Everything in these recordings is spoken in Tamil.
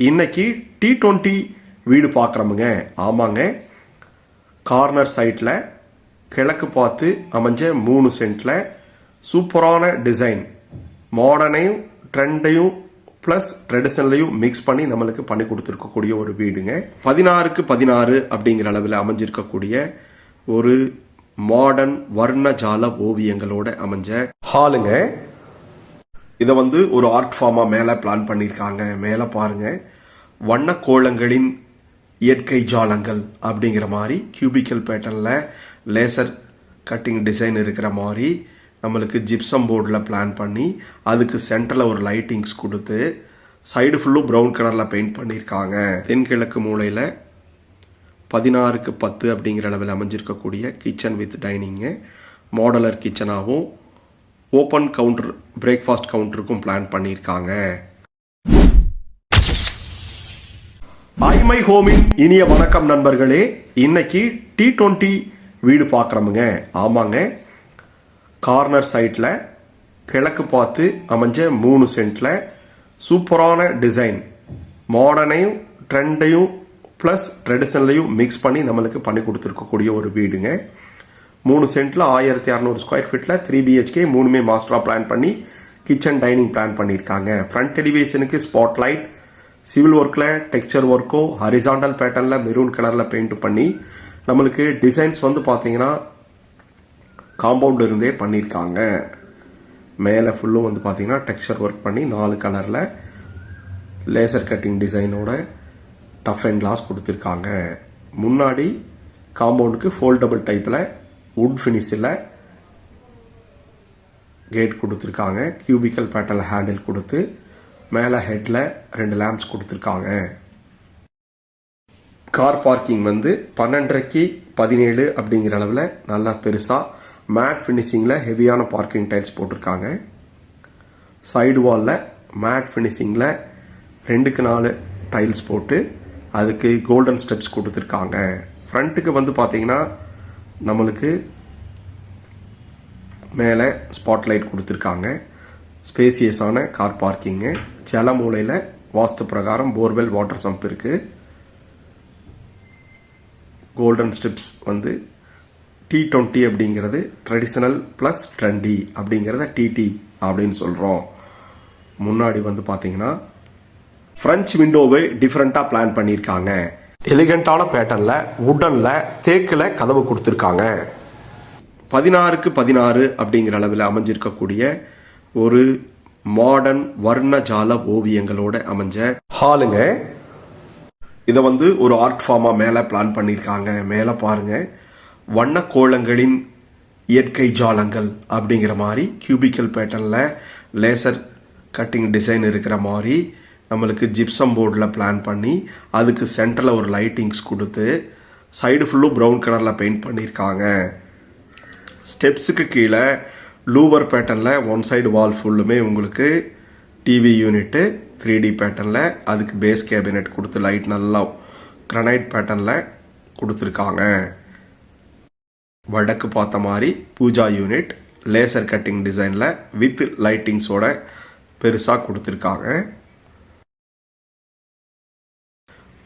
இன்னைக்கு T20 வீடு பார்க்குறோமுங்க. ஆமாங்க, கார்னர் சைட்டில் கிழக்கு பார்த்து அமைஞ்ச 3 சென்ட்டில் சூப்பரான டிசைன், மாடர்னையும் ட்ரெண்டையும் ப்ளஸ் ட்ரெடிஷனலையும் மிக்ஸ் பண்ணி நம்மளுக்கு பண்ணி கொடுத்துருக்கக்கூடிய ஒரு வீடுங்க. 16க்கு 16 அப்படிங்கிற அளவில் அமைஞ்சிருக்கக்கூடிய ஒரு மாடர்ன் வர்ணஜால ஓவியங்களோட அமைஞ்ச ஹாலுங்க. இதை ஒரு ஆர்ட் ஃபார்மா மேலே பிளான் பண்ணியிருக்காங்க. மேலே பாருங்க, வண்ண கோலங்களின் இயற்கை ஜாலங்கள் அப்படிங்கிற மாதிரி கியூபிக்கல் பேட்டர்னில் லேசர் கட்டிங் டிசைன் இருக்கிற மாதிரி நம்மளுக்கு ஜிப்சம் போர்டில் பிளான் பண்ணி அதுக்கு சென்டரில் ஒரு லைட்டிங்ஸ் கொடுத்து சைடு ஃபுல்லும் ப்ரௌன் கலரில் பெயிண்ட் பண்ணியிருக்காங்க. தென்கிழக்கு மூலையில் 16க்கு 10 அப்படிங்கிற அளவில் அமைஞ்சிருக்கக்கூடிய கிச்சன் வித் டைனிங்கு, மாடலர் கிச்சனாகவும் ஓப்பன் கவுண்டர் பிரேக்ஃபாஸ்ட் கவுண்டருக்கும் பிளான் பண்ணியிருக்காங்க. ஐமை ஹோமின் இனிய வணக்கம் நண்பர்களே. இன்னைக்கு T20 வீடு பார்க்குறோமுங்க. ஆமாங்க, கார்னர் சைட்டில் கிழக்கு பார்த்து அமைஞ்ச 3 சென்ட்டில் சூப்பரான டிசைன், மாடர்னையும் ட்ரெண்டையும் ப்ளஸ் ட்ரெடிஷனலையும் மிக்ஸ் பண்ணி நம்மளுக்கு பண்ணி கொடுத்துருக்கக்கூடிய ஒரு வீடுங்க. 3 சென்ட்டில் 1600 ஸ்கொயர் ஃபீட்டில் 3 BHK, 3மே மாஸ்டராக பிளான் பண்ணி கிச்சன் டைனிங் பிளான் பண்ணியிருக்காங்க. ஃப்ரண்ட் எலிவேஷனுக்கு ஸ்பாட் லைட், சிவில் ஒர்க்கில் டெக்ஸ்சர் ஒர்க்கும் ஹரிசாண்டல் பேட்டர்னில் மெரூன் கலரில் பெயிண்ட் பண்ணி நம்மளுக்கு டிசைன்ஸ் பார்த்தீங்கன்னா காம்பவுண்ட் இருந்தே பண்ணியிருக்காங்க. மேலே ஃபுல்லும் பார்த்தீங்கன்னா டெக்ஸ்சர் ஒர்க் பண்ணி 4 கலரில் லேசர் கட்டிங் டிசைனோட டஃப் அண்ட் கிளாஸ் கொடுத்துருக்காங்க. முன்னாடி காம்பவுண்டுக்கு ஃபோல்டபுள் டைப்பில் வுட் ஃபினிஷில் கேட் கொடுத்துருக்காங்க. கியூபிக்கல் பேட்டர்னில் ஹேண்டில் கொடுத்து மேலே ஹெட்டில் 2 லேம்ப்ஸ் கொடுத்துருக்காங்க. கார் பார்க்கிங் 12.5க்கு 17 அப்படிங்கிற அளவில் நல்லா பெருசாக மேட் ஃபினிஷிங்கில் ஹெவியான பார்க்கிங் டைல்ஸ் போட்டிருக்காங்க. சைடு வாலில் மேட் ஃபினிஷிங்கில் 2க்கு 4 டைல்ஸ் போட்டு அதுக்கு கோல்டன் ஸ்டெப்ஸ் கொடுத்துருக்காங்க. ஃப்ரண்ட்டுக்கு பார்த்தீங்கன்னா நம்மளுக்கு மேலே ஸ்பாட்லைட் கொடுத்துருக்காங்க. ஸ்பேசியஸான கார் பார்க்கிங்கு. ஜல மூலையில் வாஸ்து பிரகாரம் போர்வெல் வாட்டர் சம்ப் இருக்குது. கோல்டன் ஸ்டெப்ஸ் T20 அப்படிங்கிறது ட்ரெடிஷனல் ப்ளஸ் ட்ரெண்டி அப்படிங்கிறத TT அப்படின்னு சொல்கிறோம். முன்னாடி பார்த்தீங்கன்னா ஃப்ரெஞ்ச் விண்டோவை டிஃப்ரெண்ட்டாக பிளான் பண்ணியிருக்காங்க. எலிகண்டான பேட்டர்னில் வுட்டனில் தேக்கில் கதவு கொடுத்துருக்காங்க. 16க்கு 16 அப்படிங்கிற அளவில் அமைஞ்சிருக்கக்கூடிய ஒரு மாடர்ன் வர்ணஜால ஓவியங்களோட அமைஞ்ச ஹாலுங்க. இதை ஒரு ஆர்ட் ஃபார்மா மேலே பிளான் பண்ணியிருக்காங்க. மேலே பாருங்க, வண்ண கோலங்களின் இயற்கை ஜாலங்கள் அப்படிங்கிற மாதிரி கியூபிக்கல் பேட்டர்னில் லேசர் கட்டிங் டிசைன் இருக்கிற மாதிரி நம்மளுக்கு ஜிப்சம் போர்டில் பிளான் பண்ணி அதுக்கு சென்டரில் ஒரு லைட்டிங்ஸ் கொடுத்து சைடு ஃபுல்லும் ப்ரௌன் கலரில் பெயிண்ட் பண்ணியிருக்காங்க. ஸ்டெப்ஸுக்கு கீழே லூவர் பேட்டர்னில் ஒன் சைடு வால் ஃபுல்லுமே உங்களுக்கு டிவி யூனிட்டு 3D பேட்டர்னில் அதுக்கு பேஸ் கேபினெட் கொடுத்து லைட் நல்லா கிரனைட் பேட்டர்னில் கொடுத்துருக்காங்க. வடக்கு பார்த்த மாதிரி பூஜா யூனிட் லேசர் கட்டிங் டிசைனில் வித் லைட்டிங்ஸோட பெருசாக கொடுத்துருக்காங்க.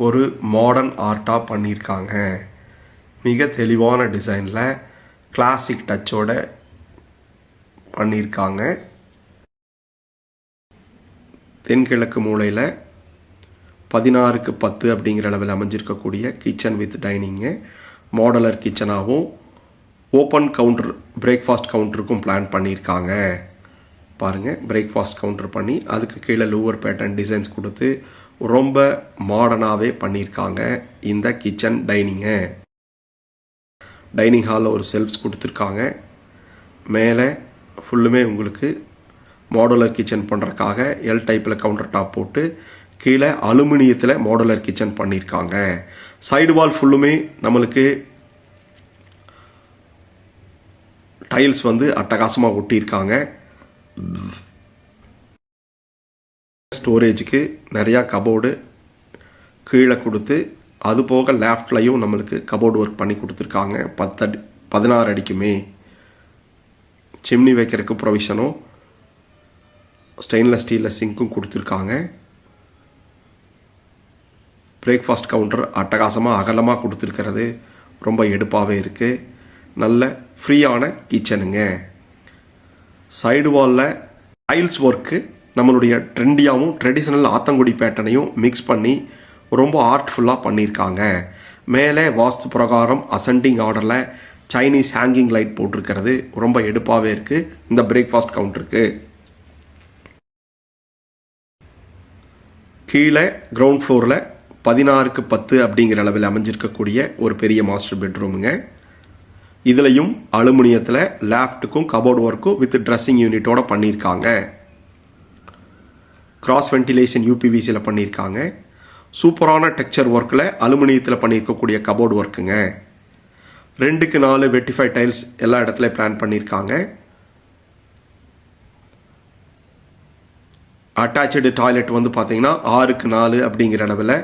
ஒரு மாடர்ன் ஆர்ட்டாக பண்ணியிருக்காங்க. மிக தெளிவான டிசைனில் கிளாசிக் டச்சோட பண்ணியிருக்காங்க. தென்கிழக்கு மூலையில் 16க்கு 10 அப்படிங்கிற அளவில் அமைஞ்சிருக்கக்கூடிய கிச்சன் வித் டைனிங்கு, மாடலர் கிச்சனாகவும் ஓப்பன் கவுண்டர் பிரேக்ஃபாஸ்ட் கவுண்டருக்கும் பிளான் பண்ணியிருக்காங்க. பாருங்கள், பிரேக்ஃபாஸ்ட் கவுண்டர் பண்ணி அதுக்கு கீழே லூவர் பேட்டர்ன் டிசைன்ஸ் கொடுத்து ரொம்ப மாடர்னாகவே பண்ணியிருக்காங்க இந்த கிச்சன் டைனிங்கு. டைனிங் ஹாலில் ஒரு செல்ஃப்ஸ் கொடுத்துருக்காங்க. மேலே ஃபுல்லுமே உங்களுக்கு மாடுலர் கிச்சன் பண்ணுறதுக்காக எல் டைப்பில் கவுண்டர் டாப் போட்டு கீழே அலுமினியத்தில் மாடுலர் கிச்சன் பண்ணியிருக்காங்க. சைடு வால் ஃபுல்லுமே நம்மளுக்கு டைல்ஸ் அட்டகாசமாக ஒட்டியிருக்காங்க. ஸ்டோரேஜுக்கு நிறையா கபோர்டு கீழே கொடுத்து அது போக லேஃப்ட்லையும் நம்மளுக்கு கபோர்டு ஒர்க் பண்ணி கொடுத்துருக்காங்க. 16 அடிக்குமே சிம்னி வைக்கிறதுக்கு ப்ரொவிஷனும் ஸ்டெயின்லெஸ் ஸ்டீலில் சிங்க்கும் கொடுத்துருக்காங்க. பிரேக்ஃபாஸ்ட் கவுண்டர் அட்டகாசமாக அகலமாக கொடுத்துருக்கிறது, ரொம்ப எடுப்பாகவே இருக்குது. நல்ல ஃப்ரீயான கிச்சனுங்க. சைடு வாலில் டைல்ஸ் ஒர்க்கு நம்மளுடைய ட்ரெண்டியாகவும் ட்ரெடிஷ்னல் ஆத்தங்குடி பேட்டர்னையும் மிக்ஸ் பண்ணி ரொம்ப ஆர்ட்ஃபுல்லாக பண்ணியிருக்காங்க. மேலே வாஸ்து பிரகாரம் அசெண்டிங் ஆர்டரில் சைனீஸ் ஹேங்கிங் லைட் போட்டிருக்கிறது ரொம்ப எடுப்பாகவே இருக்குது இந்த பிரேக்ஃபாஸ்ட் கவுண்டருக்கு. கீழே கிரவுண்ட் ஃப்ளோரில் 16க்கு 10 அப்படிங்கிற அளவில் அமைஞ்சிருக்கக்கூடிய ஒரு பெரிய மாஸ்டர் பெட்ரூமுங்க. இதுலையும் அலுமினியத்தில் லேஃப்ட்டுக்கும் கபோர்டு ஒர்க்கும் வித் ட்ரெஸ்ஸிங் யூனிட்டோட பண்ணியிருக்காங்க. கிராஸ் வென்டிலேஷன் யூபிவிசியில் பண்ணியிருக்காங்க. சூப்பரான டெக்ஸ்சர் ஒர்க்கில் அலுமினியத்தில் பண்ணியிருக்கக்கூடிய கபோர்டு ஒர்க்குங்க. 2க்கு 4 வெட்டிஃபை டைல்ஸ் எல்லா இடத்துலையும் பிளான் பண்ணியிருக்காங்க. அட்டாச்சு டாய்லெட் வந்து பார்த்தீங்கன்னா 6க்கு 4 அப்படிங்கிற அளவில்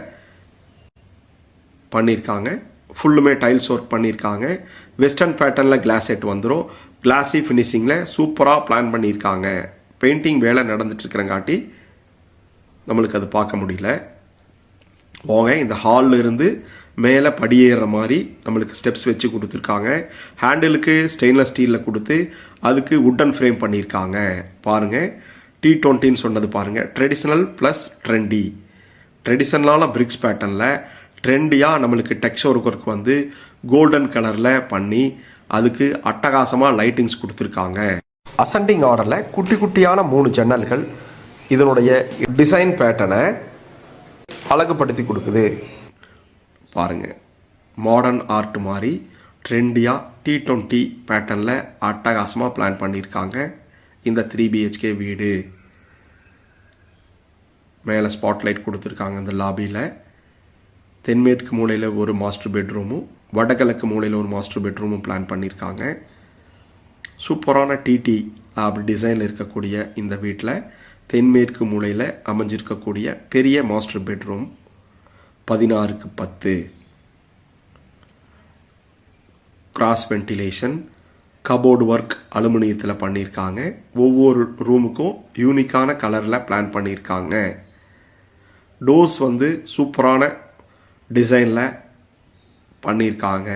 பண்ணியிருக்காங்க. ஃபுல்லுமே டைல்ஸ் ஒர்க் பண்ணியிருக்காங்க. வெஸ்டர்ன் பேட்டர்னில் கிளாஸ் செட் வந்துடும். கிளாஸி ஃபினிஷிங்கில் சூப்பராக பிளான் பண்ணியிருக்காங்க. பெயிண்டிங் வேலை நடந்துட்டு இருக்கிறங்காட்டி நம்மளுக்கு அது பார்க்க முடியல. போங்க, இந்த ஹாலில் இருந்து மேலே படியேற மாதிரி நம்மளுக்கு ஸ்டெப்ஸ் வச்சு கொடுத்துருக்காங்க. ஹேண்டிலுக்கு ஸ்டெயின்லெஸ் ஸ்டீலில் கொடுத்து அதுக்கு வுட்டன் ஃப்ரேம் பண்ணியிருக்காங்க. பாருங்கள், T20 சொன்னது பாருங்கள், ட்ரெடிஷ்னல் ப்ளஸ் ட்ரெண்டி. ட்ரெடிஷ்னலான பிரிக்ஸ் பேட்டர்னில் ட்ரெண்டியாக நம்மளுக்கு டெக்ஸ்சர் ஒர்க் வந்து கோல்டன் கலரில் பண்ணி அதுக்கு அட்டகாசமாக லைட்டிங்ஸ் கொடுத்துருக்காங்க. அசெண்டிங் ஆர்டரில் குட்டி குட்டியான 3 ஜன்னல்கள் இதனுடைய டிசைன் பேட்டர்னை அழகுபடுத்தி கொடுக்குது. பாருங்கள், மாடர்ன் ஆர்ட் மாதிரி ட்ரெண்டியாக T20 பேட்டர்னில் அட்டகாசமாக பிளான் பண்ணியிருக்காங்க இந்த 3 BHK வீடு. மேலே ஸ்பாட்லைட் கொடுத்துருக்காங்க. இந்த லாபியில் தென்மேற்கு மூலையில் ஒரு மாஸ்டர் பெட்ரூமும் வடகிழக்கு மூலையில் ஒரு மாஸ்டர் பெட்ரூமும் பிளான் பண்ணியிருக்காங்க. சூப்பரான டிடி அப்படி டிசைனில் இருக்கக்கூடிய இந்த வீட்டில் தென்மேற்கு மூலையில் அமைஞ்சிருக்கக்கூடிய பெரிய மாஸ்டர் பெட்ரூம் 16க்கு 10. கிராஸ் வென்டிலேஷன், கபோர்டு ஒர்க் அலுமினியத்தில் பண்ணியிருக்காங்க. ஒவ்வொரு ரூமுக்கும் யூனிக்கான கலரில் பிளான் பண்ணியிருக்காங்க. டோர்ஸ் வந்து சூப்பரான டிசைனில் பண்ணியிருக்காங்க.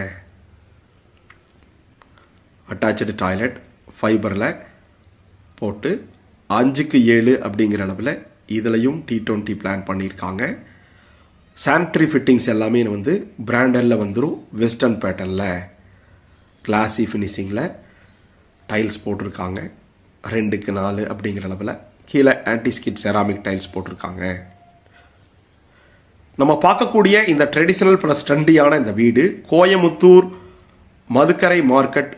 அட்டாச்சு டாய்லெட் ஃபைபரில் போட்டு 5க்கு 7 அப்படிங்கிற அளவில் இதுலையும் T20 பிளான் பண்ணியிருக்காங்க. சானிட்டரி ஃபிட்டிங்ஸ் எல்லாமே வந்து பிராண்டடில் வந்துடும். வெஸ்டர்ன் பேட்டர்னில் கிளாஸி ஃபினிஷிங்கில் டைல்ஸ் போட்டிருக்காங்க. 2க்கு 4 அப்படிங்கிற அளவில் கீழே ஆன்டிஸ்கிட் செராமிக் டைல்ஸ் போட்டிருக்காங்க. நம்ம பார்க்கக்கூடிய இந்த ட்ரெடிஷ்னல் ப்ளஸ் ட்ரெண்டியான இந்த வீடு கோயமுத்தூர் மதுக்கரை மார்க்கெட்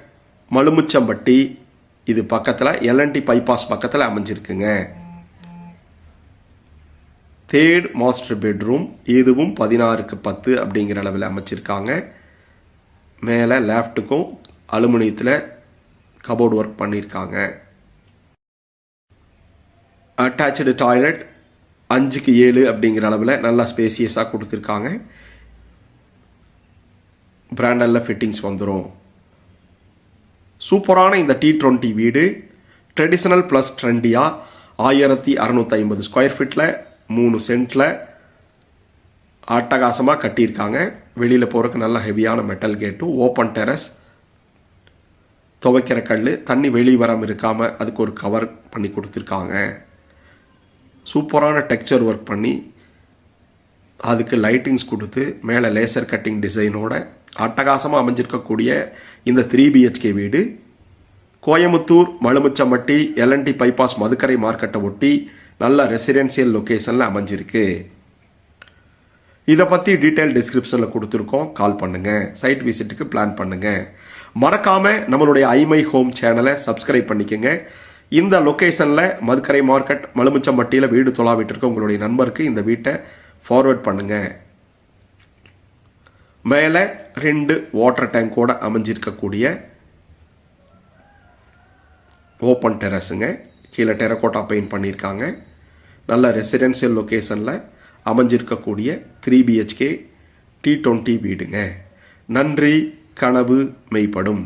மலுமுச்சம்பட்டி இது பக்கத்தில் LNT பைபாஸ் பக்கத்தில் அமைஞ்சிருக்குங்க. 3rd master bedroom. இதுவும் 16க்கு 10 அப்படிங்கிற அளவில் அமைச்சிருக்காங்க. மேலே லேஃப்ட்டுக்கும் அலுமினியத்தில் கபோர்டு ஒர்க் பண்ணியிருக்காங்க. அட்டாச்சு டாய்லெட் 5க்கு 7 அப்படிங்கிற அளவில் நல்லா ஸ்பேசியஸாக கொடுத்துருக்காங்க. பிராண்டலில் ஃபிட்டிங்ஸ் வந்துடும். சூப்பரான இந்த T20 வீடு ட்ரெடிஷ்னல் ப்ளஸ் ட்ரெண்டியாக 1650 ஸ்கொயர் ஃபீட்டில் 3 சென்ட்டில் அட்டகாசமாக கட்டியிருக்காங்க. வெளியில் போகிறதுக்கு நல்ல ஹெவியான மெட்டல் கேட்டும், ஓப்பன் டெரஸ், துவைக்கிற கல், தண்ணி வெளியே வராமல் இருக்காமல் அதுக்கு ஒரு கவர் பண்ணி கொடுத்துருக்காங்க. சூப்பரான டெக்ஸ்சர் ஒர்க் பண்ணி அதுக்கு லைட்டிங்ஸ் கொடுத்து மேலே லேசர் கட்டிங் டிசைனோட அட்டகாசமாக அமைஞ்சிருக்கக்கூடிய இந்த 3 BHK வீடு கோயமுத்தூர் மலுமுச்சம்பட்டி LNT பைபாஸ் மதுக்கரை மார்க்கெட்டை ஒட்டி நல்ல ரெசிடென்சியல் லொக்கேஷனில் அமைஞ்சிருக்கு. இதை பற்றி டீட்டெயில் டிஸ்கிரிப்ஷனில் கொடுத்துருக்கோம். கால் பண்ணுங்கள். சைட் விசிட்டுக்கு பிளான் பண்ணுங்கள். மறக்காமல் நம்மளுடைய ஐமை ஹோம் சேனலை சப்ஸ்கிரைப் பண்ணிக்கோங்க. இந்த லொக்கேஷனில் மதுக்கரை மார்க்கெட் மலுமுச்சம்பட்டியில் வீடு தொலாவிட்டு இருக்க உங்களுடைய நண்பருக்கு இந்த வீட்டை ஃபார்வர்ட் பண்ணுங்கள். மேலே 2 வாட்டர் டேங்கோட அமைஞ்சிருக்கக்கூடிய ஓப்பன் டெரஸுங்க. கீழே டெரக்கோட்டா பெயிண்ட் பண்ணியிருக்காங்க. நல்ல ரெசிடென்சியல் லொக்கேஷனில் அமைஞ்சிருக்கக்கூடிய 3 BHK T20 வீடுங்க. நன்றி. கனவு மெய்ப்படும்.